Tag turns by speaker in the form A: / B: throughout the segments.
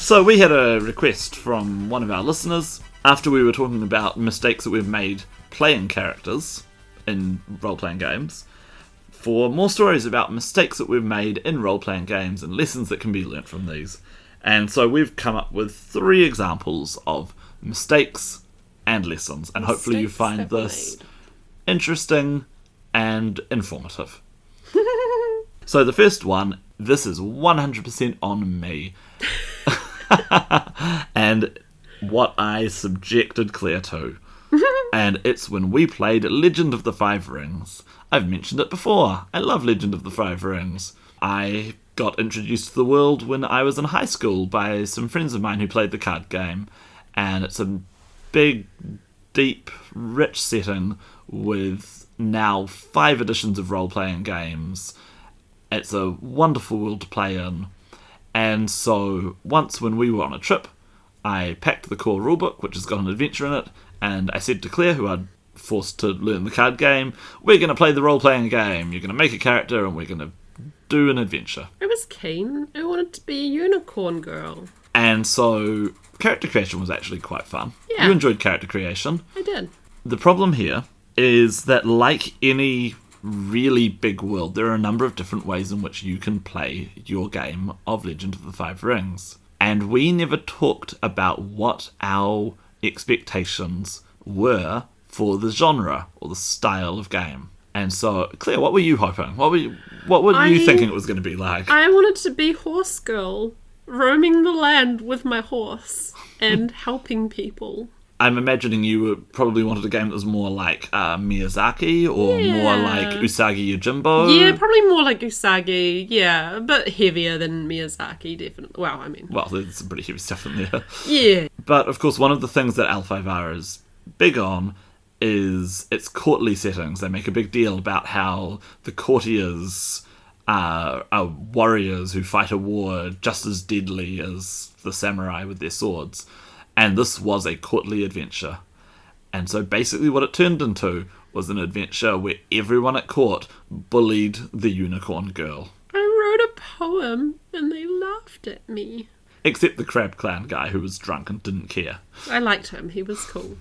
A: So we had a request from one of our listeners after we were talking about mistakes that we've made playing characters in role-playing games for more stories about mistakes that we've made in role-playing games and lessons that can be learnt from these. And so we've come up with 3 examples of mistakes and lessons, and hopefully you find this interesting and informative. So the first one, this is 100% on me. And what I subjected Claire to. And it's when we played Legend of the Five Rings. I've mentioned it before. I love Legend of the Five Rings. I got introduced to the world when I was in high school by some friends of mine who played the card game. And it's a big, deep, rich setting with now 5 editions of role-playing games. It's a wonderful world to play in. And so once when we were on a trip, I packed the core rulebook, which has got an adventure in it, and I said to Claire, who I'd forced to learn the card game, we're going to play the role-playing game. You're going to make a character and we're going to do an adventure.
B: I was keen. I wanted to be a unicorn girl.
A: And so character creation was actually quite fun.
B: Yeah.
A: You enjoyed character creation.
B: I did.
A: The problem here is that, like any really big world, there are a number of different ways in which you can play your game of Legend of the Five Rings. And we never talked about what our expectations were for the genre or the style of game. And so, Claire, what were you hoping? What were you thinking it was going to be like?
B: I wanted to be horse girl, roaming the land with my horse and helping people.
A: I'm imagining you probably wanted a game that was more like Miyazaki or more like Usagi Yojimbo.
B: Yeah, probably more like Usagi, yeah. A bit heavier than Miyazaki, definitely. Well,
A: there's some pretty heavy stuff in there.
B: Yeah.
A: But, of course, one of the things that L5R is big on is its courtly settings. They make a big deal about how the courtiers are warriors who fight a war just as deadly as the samurai with their swords. And this was a courtly adventure. And so basically what it turned into was an adventure where everyone at court bullied the unicorn girl.
B: I wrote a poem and they laughed at me.
A: Except the Crab Clan guy who was drunk and didn't care.
B: I liked him, he was cool.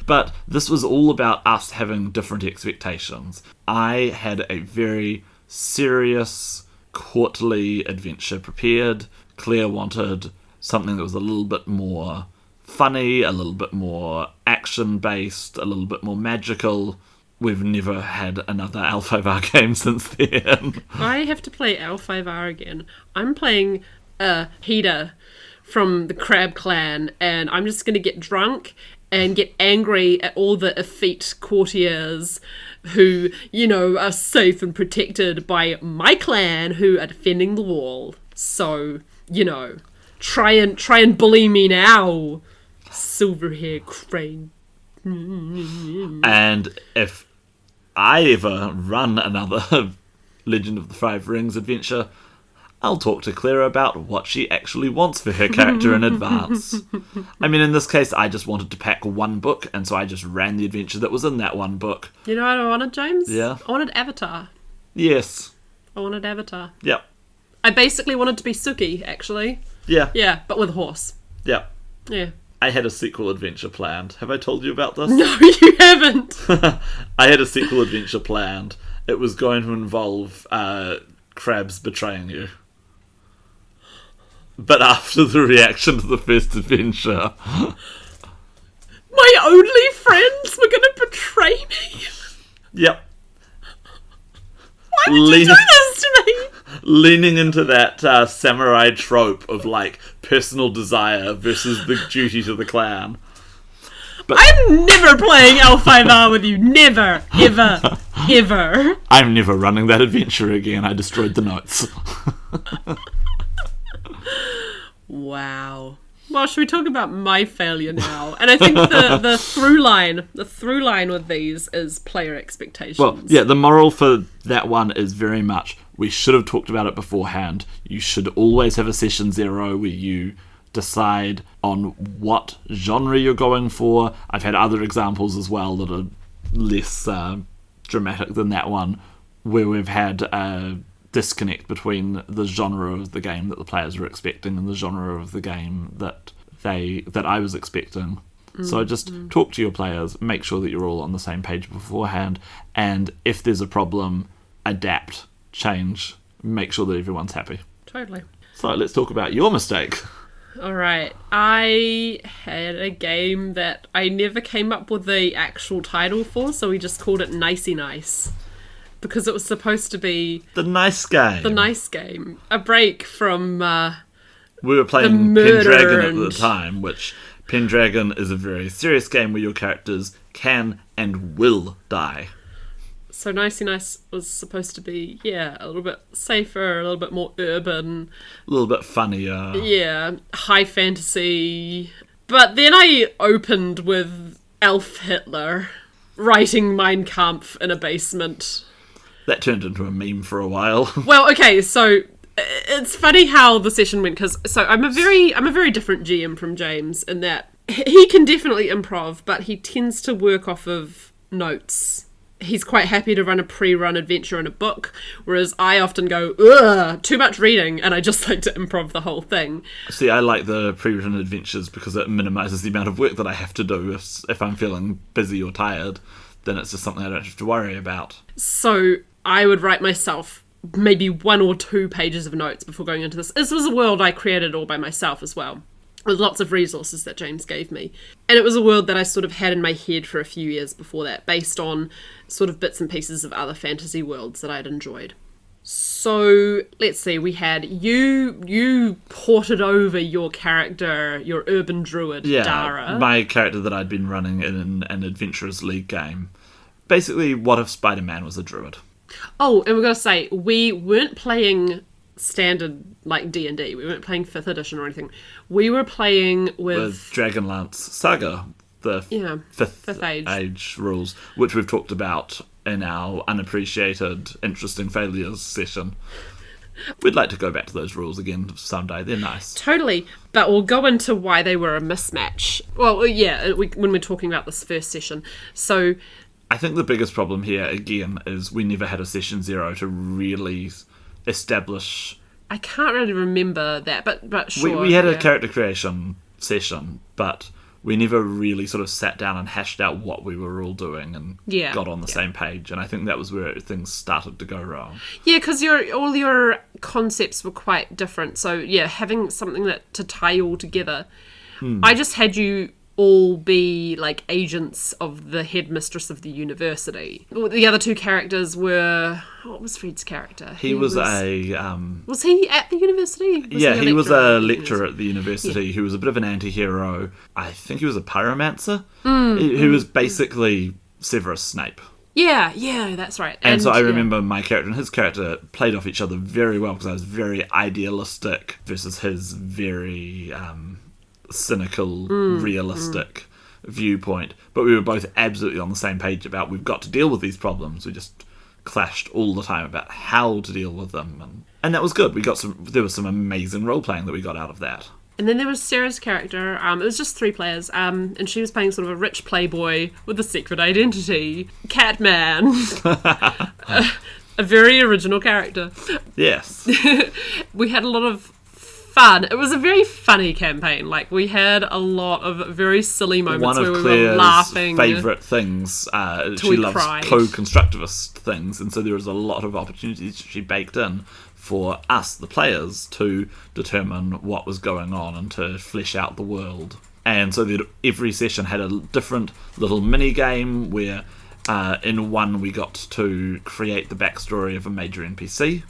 A: But this was all about us having different expectations. I had a very serious, courtly adventure prepared. Claire wanted something that was a little bit more funny, a little bit more action-based, a little bit more magical. We've never had another L5R game since then.
B: I have to play L5R again. I'm playing Hida from the Crab Clan, and I'm just going to get drunk and get angry at all the effete courtiers who, are safe and protected by my clan who are defending the wall. So, try and bully me now. Silverhair crane.
A: And if I ever run another Legend of the Five Rings adventure, I'll talk to Claire about what she actually wants for her character in advance. I mean, in this case, I just wanted to pack one book, and so I just ran the adventure that was in that one book.
B: You know what I wanted, James?
A: Yeah.
B: I wanted Avatar.
A: Yes.
B: I wanted Avatar.
A: Yep.
B: I basically wanted to be Suki, actually.
A: Yeah.
B: Yeah, but with a horse.
A: Yep.
B: Yeah.
A: I had a sequel adventure planned. Have I told you about this?
B: No, you haven't.
A: I had a sequel adventure planned. It was going to involve crabs betraying you. But after the reaction to the first adventure...
B: My only friends were going to betray me?
A: Yep.
B: Why would you do this to me?
A: Leaning into that samurai trope of, personal desire versus the duty to the clan. But
B: I'm never playing L5R with you. Never. Ever. Ever.
A: I'm never running that adventure again. I destroyed the notes.
B: Wow. Well, should we talk about my failure now? And I think the through line with these is player expectations.
A: Well, yeah, the moral for that one is very much, we should have talked about it beforehand. You should always have a session 0 where you decide on what genre you're going for. I've had other examples as well that are less dramatic than that one, where we've had disconnect between the genre of the game that the players were expecting and the genre of the game that I was expecting. So just talk to your players, make sure that you're all on the same page beforehand, and if there's a problem, adapt, change, make sure that everyone's happy.
B: Totally.
A: So let's talk about your mistake.
B: All right. I had a game that I never came up with the actual title for, so we just called it Nicey Nice. Because it was supposed to be...
A: The nice game.
B: The nice game. A break from...
A: we were playing Pendragon at the time, which Pendragon is a very serious game where your characters can and will die.
B: So Nicey Nice was supposed to be, a little bit safer, a little bit more urban.
A: A little bit funnier.
B: Yeah, high fantasy. But then I opened with Elf Hitler writing Mein Kampf in a basement.
A: That turned into a meme for a while.
B: Well, okay, so it's funny how the session went, because I'm a very different GM from James in that he can definitely improv, but he tends to work off of notes. He's quite happy to run a pre-run adventure in a book, whereas I often go, ugh, too much reading, and I just like to improv the whole thing.
A: See, I like the pre-written adventures because it minimises the amount of work that I have to do. If I'm feeling busy or tired, then it's just something I don't have to worry about.
B: So I would write myself maybe 1 or 2 pages of notes before going into this. This was a world I created all by myself as well, with lots of resources that James gave me. And it was a world that I sort of had in my head for a few years before that, based on sort of bits and pieces of other fantasy worlds that I'd enjoyed. So, let's see, we had you ported over your character, your urban druid, Dara.
A: My character that I'd been running in an Adventurers League game. Basically, what if Spider-Man was a druid?
B: Oh, and we're going to say, we weren't playing standard, like, D&D. We weren't playing 5th edition or anything. We were playing with
A: Dragonlance Saga, the fifth age rules, which we've talked about in our unappreciated interesting failures session. We'd like to go back to those rules again someday. They're nice.
B: Totally. But we'll go into why they were a mismatch. Well, yeah, when we're talking about this first session. So
A: I think the biggest problem here, again, is we never had a session 0 to really establish...
B: I can't really remember that, but sure.
A: We had a character creation session, but we never really sort of sat down and hashed out what we were all doing and got on the same page. And I think that was where things started to go wrong. Yeah,
B: because all your concepts were quite different. So, yeah, having something to tie you all together. I just had you all be like agents of the headmistress of the university. The other 2 characters were... What was Fred's character?
A: He was a...
B: Was he at the university?
A: He was a lecturer at the university who was a bit of an anti-hero. I think he was a pyromancer. Who was basically Severus Snape.
B: Yeah, that's right.
A: And so I remember my character and his character played off each other very well because I was very idealistic versus his very... cynical, realistic viewpoint. But we were both absolutely on the same page about we've got to deal with these problems. We just clashed all the time about how to deal with them. And that was good. There was some amazing role-playing that we got out of that. And
B: then there was Sarah's character. It was just 3 players. And she was playing sort of a rich playboy with a secret identity. Catman. A very original character.
A: Yes.
B: We had a lot of fun. It was a very funny campaign. Like, we had a lot of very silly moments where we were laughing.
A: One of Claire's favourite things, she loves co-constructivist things, and so there was a lot of opportunities she baked in for us, the players, to determine what was going on and to flesh out the world. And so that every session had a different little mini-game where in one we got to create the backstory of a major NPC.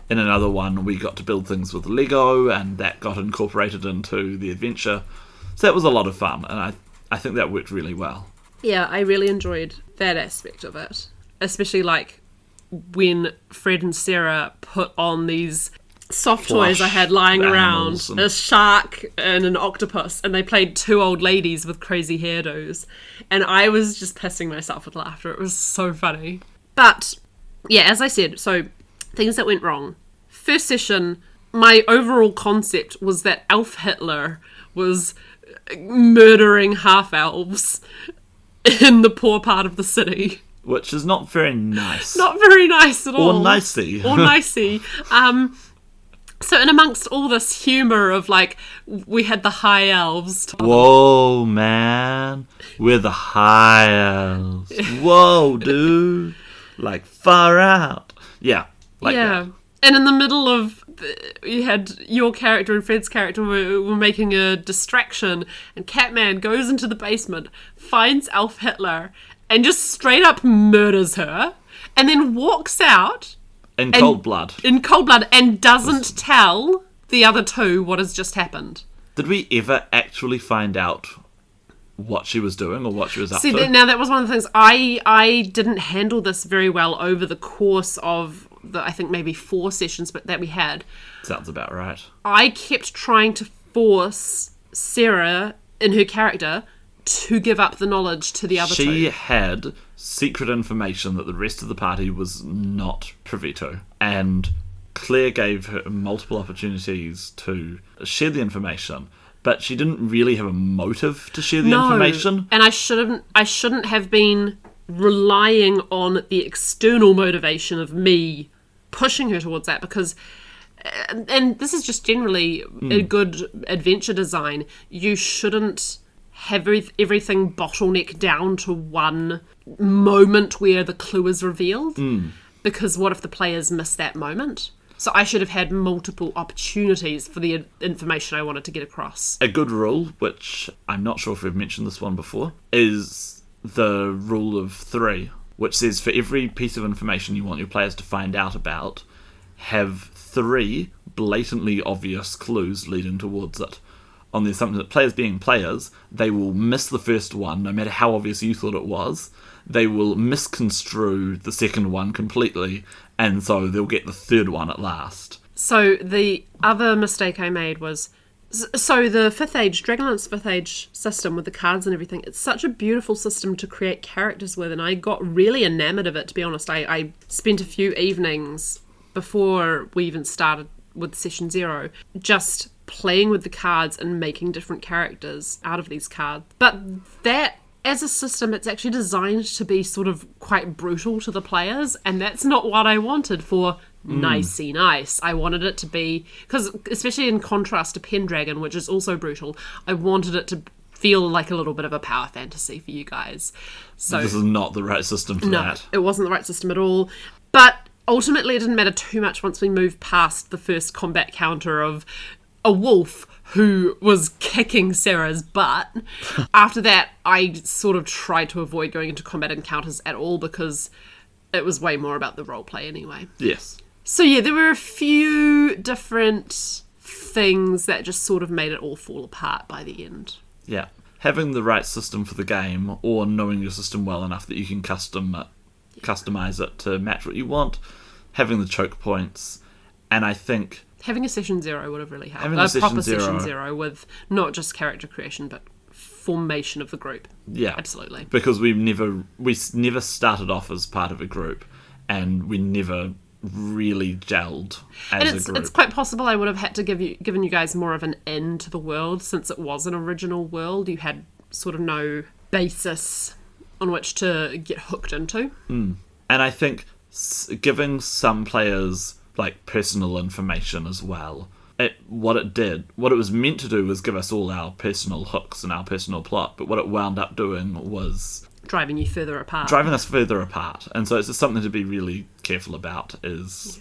A: In another one, we got to build things with Lego, and that got incorporated into the adventure. So that was a lot of fun, and I think that worked really well. Yeah, I really enjoyed that aspect of it. Especially, like, when Fred and Sarah put on these soft toys I had lying around, a shark and an octopus, and they played 2 old ladies with crazy hairdos. And I was just pissing myself with laughter. It was so funny. But, yeah, as I said, so... things that went wrong. First session, my overall concept was that Elf Hitler was murdering half-elves in the poor part of the city. which is not very nice.
B: Not very nice at all.
A: Or nicey.
B: Or nicey. So in amongst all this humour of, like, we had the high elves.
A: Whoa, man. We're the high elves. Whoa, dude. Like, far out. Yeah. Like that.
B: And in the middle of, you had your character and Fred's character were making a distraction, and Catman goes into the basement, finds Elf Hitler, and just straight up murders her, and then walks out
A: In cold blood.
B: in cold blood, and doesn't tell the other two what has just happened.
A: Did we ever actually find out what she was doing or what she was up to?
B: Now that was one of the things I didn't handle this very well over the course of the, I think maybe 4 sessions that we had.
A: Sounds about right.
B: I kept trying to force Sarah in her character to give up the knowledge to the other two.
A: She had secret information that the rest of the party was not privy to, and Claire gave her multiple opportunities to share the information, but she didn't really have a motive to share the information.
B: And I shouldn't have been relying on the external motivation of me pushing her towards that, because, and this is just generally a good adventure design, you shouldn't have everything bottleneck down to one moment where the clue is revealed, because what if the players miss that moment? So I should have had multiple opportunities for the information I wanted to get across.
A: A good rule, which I'm not sure if we've mentioned this one before, is the rule of 3, which says for every piece of information you want your players to find out about, have 3 blatantly obvious clues leading towards it. On the assumption that players being players, they will miss the first one, no matter how obvious you thought it was. They will misconstrue the second one completely, and so they'll get the third one at last.
B: So the other mistake I made was, so the 5th Age, Dragonlance 5th Age system with the cards and everything, it's such a beautiful system to create characters with, and I got really enamored of it, to be honest. I spent a few evenings before we even started with Session 0 just playing with the cards and making different characters out of these cards. But that, as a system, it's actually designed to be sort of quite brutal to the players, and that's not what I wanted for nicey nice. I wanted it to be, because especially in contrast to Pendragon, which is also brutal, I wanted it to feel like a little bit of a power fantasy for you guys. So
A: this is not the right system for that.
B: It wasn't the right system at all. But ultimately it didn't matter too much once we moved past the first combat counter of a wolf who was kicking Sarah's butt. After that, I sort of tried to avoid going into combat encounters at all, because it was way more about the roleplay anyway.
A: Yes.
B: So yeah, there were a few different things that just sort of made it all fall apart by the end.
A: Yeah. Having the right system for the game, or knowing your system well enough that you can customize it to match what you want, having the choke points, and I think
B: having a Session 0 would have really helped.
A: Having a
B: proper
A: Session
B: Session
A: 0
B: 0 with not just character creation, but formation of the group.
A: Yeah.
B: Absolutely.
A: Because we never started off as part of a group, and we never really gelled as a group.
B: It's quite possible I would have had to given you guys more of an end to the world, since it was an original world. You had sort of no basis on which to get hooked into.
A: And I think giving some players like personal information as well, what it was meant to do was give us all our personal hooks and our personal plot, but what it wound up doing was
B: driving you further apart.
A: Driving us further apart. And so it's just something to be really careful about, is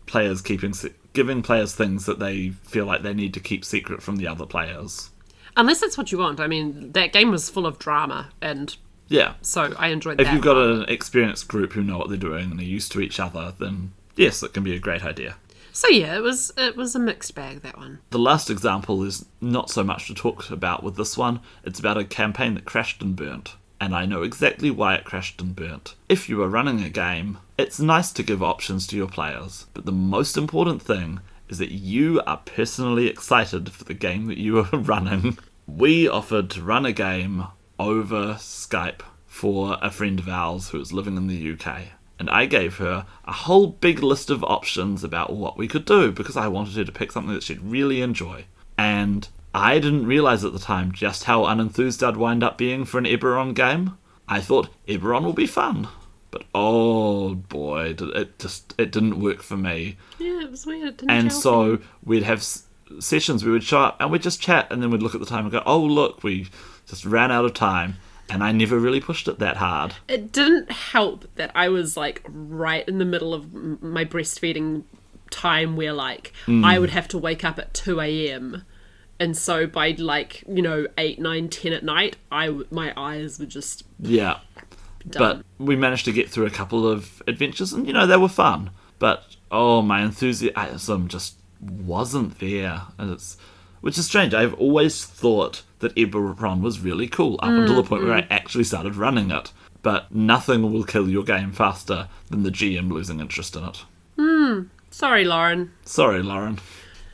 A: players giving players things that they feel like they need to keep secret from the other players.
B: Unless that's what you want. I mean, that game was full of drama, and
A: yeah,
B: so I enjoyed that.
A: If you've got an experienced group who know what they're doing and are used to each other, then yes, it can be a great idea.
B: So yeah, it was a mixed bag, that one.
A: The last example is not so much to talk about with this one. It's about a campaign that crashed and burnt. And I know exactly why it crashed and burnt. If you are running a game, it's nice to give options to your players, but the most important thing is that you are personally excited for the game that you are running. We offered to run a game over Skype for a friend of ours who was living in the UK. And I gave her a whole big list of options about what we could do, because I wanted her to pick something that she'd really enjoy. And I didn't realise at the time just how unenthused I'd wind up being for an Eberron game. I thought Eberron will be fun, But oh boy, it didn't work for me.
B: Yeah, it was weird. It didn't
A: And
B: gel
A: so
B: for me.
A: we'd have sessions, we would show up and we'd just chat, and then we'd look at the time and go, oh look, we just ran out of time. And I never really pushed it that hard.
B: It didn't help that I was like right in the middle of my breastfeeding time where like I would have to wake up at 2 a.m. And so by like, 8, 9, 10 at night, my eyes were just
A: Yeah.
B: done.
A: But we managed to get through a couple of adventures, and they were fun. But oh, my enthusiasm just wasn't there, which is strange. I've always thought that Eberron was really cool up until the point where I actually started running it. But nothing will kill your game faster than the GM losing interest in it.
B: Sorry, Lauren.
A: Sorry, Lauren.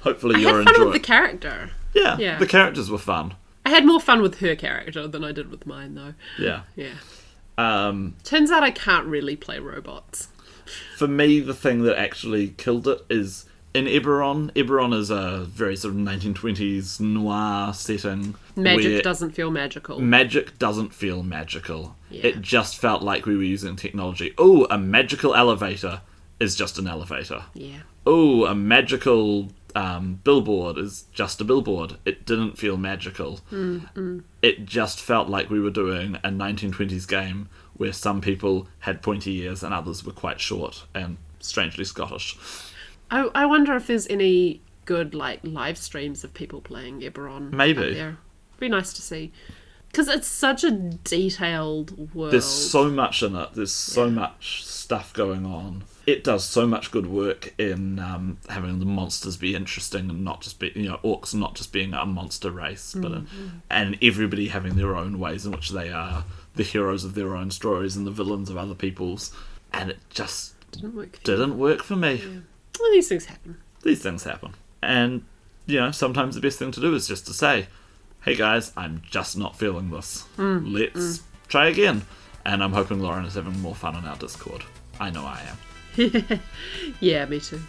A: Hopefully
B: I
A: you're
B: had fun
A: enjoying.
B: with the character.
A: Yeah, the characters were fun.
B: I had more fun with her character than I did with mine, though.
A: Yeah.
B: Yeah.
A: Um,
B: Turns out I can't really play robots.
A: For me, the thing that actually killed it is in Eberron. Eberron is a very sort of 1920s noir setting.
B: Magic
A: where
B: doesn't feel magical.
A: Magic doesn't feel magical.
B: Yeah.
A: It just felt like we were using technology. Oh, a magical elevator is just an elevator.
B: Yeah.
A: Oh, a magical billboard is just a billboard. It didn't feel magical. It just felt like we were doing a 1920s game where some people had pointy ears and others were quite short and strangely Scottish.
B: I wonder if there's any good like live streams of people playing Eberron.
A: Maybe.
B: Out there. Be nice to see. Because it's such a detailed world.
A: There's so much in it. There's so much stuff going on. It does so much good work in having the monsters be interesting and not just be, orcs not just being a monster race, but and everybody having their own ways in which they are the heroes of their own stories and the villains of other people's. And it just didn't work for me.
B: Yeah. Well, these things happen.
A: These things happen. And, sometimes the best thing to do is just to say, hey guys, I'm just not feeling this. Let's try again. And I'm hoping Lauren is having more fun on our Discord. I know I am.
B: Yeah, me too.